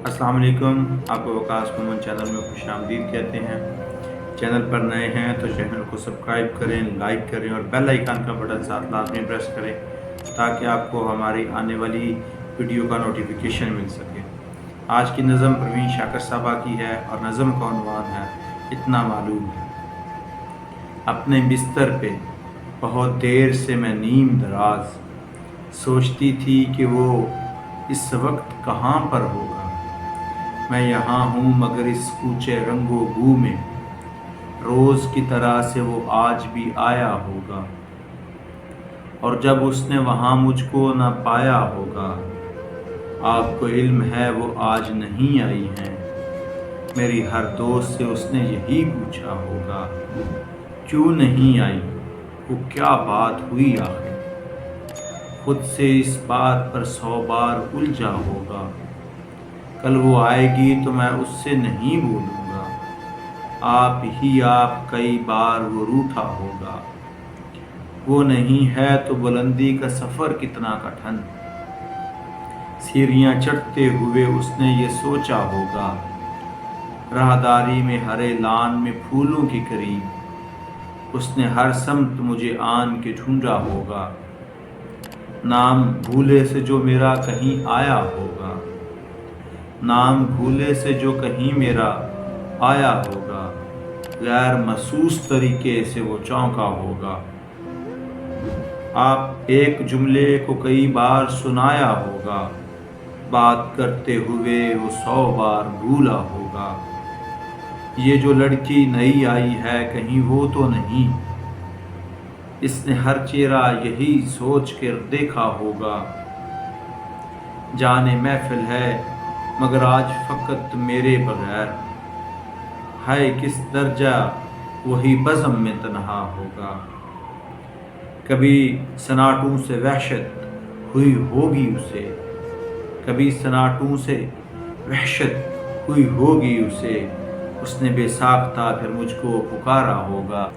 अस्सलाम वालेकुम। आपको वकास कॉमन चैनल में खुश आमदीद कहते हैं। चैनल पर नए हैं तो चैनल को सब्सक्राइब करें, लाइक करें और बेल आइकन का बटन साथ लाजमी प्रेस करें ताकि आपको हमारी आने वाली वीडियो का नोटिफिकेशन मिल सके। आज की नज़म परवीन शाकर साहबा की है और नज़म का उन्वान है इतना मालूम है। अपने बिस्तर पे बहुत देर से मैं नीम दराज सोचती थी कि वो इस वक्त कहाँ पर होगा। मैं यहाँ हूँ मगर इस कूचे रंगो बू में रोज़ की तरह से वो आज भी आया होगा। और जब उसने वहाँ मुझको न पाया होगा, आपको इल्म है वो आज नहीं आई हैं। मेरी हर दोस्त से उसने यही पूछा होगा, क्यों नहीं आई, वो क्या बात हुई आखिर। खुद से इस बात पर 100 बार उलझा होगा। कल वो आएगी तो मैं उससे नहीं बोलूँगा, आप ही आप कई बार वो रूठा होगा। वो नहीं है तो बुलंदी का सफ़र कितना कठिन, सीढ़ियाँ चढ़ते हुए उसने ये सोचा होगा। राहदारी में हरे लान में फूलों के करीब उसने हर समत मुझे आन के ढूंढा होगा। नाम भूले से जो मेरा कहीं आया होगा, नाम भूले से जो कहीं मेरा आया होगा, गैर महसूस तरीके से वो चौंका होगा। आप एक जुमले को कई बार सुनाया होगा, बात करते हुए वो 100 बार भूला होगा। ये जो लड़की नई आई है कहीं वो तो नहीं, इसने हर चेहरा यही सोच कर देखा होगा। जाने महफिल है मगर आज फ़कत मेरे बगैर, है किस दर्जा वही बज़म में तन्हा होगा। कभी सनाटों से वहशत हुई होगी उसे, कभी सनाटों से वहशत हुई होगी उसे। उसने बेसाख्ता फिर मुझको पुकारा होगा।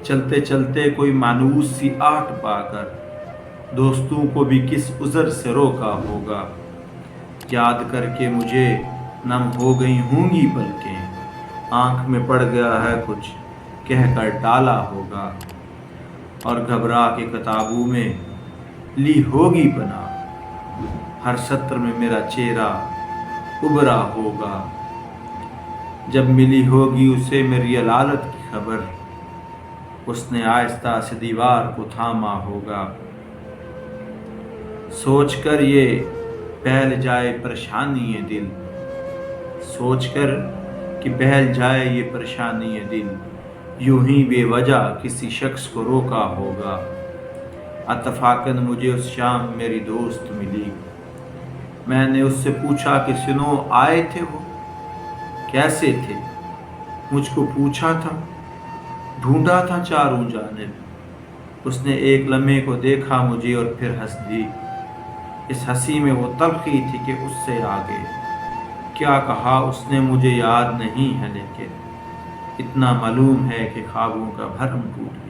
चलते चलते कोई मानूस सी आहट पाकर दोस्तों को भी किस उज़र से रोका होगा। याद करके मुझे नम हो गई होंगी पलकें, आँख में पड़ गया है कुछ कह कर डाला होगा। और घबरा के किताबों में ली होगी बना, हर सत्र में मेरा चेहरा उभरा होगा। जब मिली होगी उसे मेरी अलालत की खबर, उसने आहिस्ता से दीवार को थामा होगा। सोचकर ये बहल जाए परेशानी है दिल, सोचकर कि बहल जाए ये परेशानी है दिल, यूं ही बेवजह किसी शख्स को रोका होगा। अतफाकन मुझे उस शाम मेरी दोस्त मिली। मैंने उससे पूछा कि सुनो आए थे वो, कैसे थे। मुझको पूछा था, ढूंढा था चारों जानिब। उसने एक लम्हे को देखा मुझे और फिर हंस दी। इस हंसी में वो तलखी थी कि उससे आगे क्या कहा उसने मुझे याद नहीं है, लेकिन इतना मालूम है कि ख्वाबों का भरम टूट गया।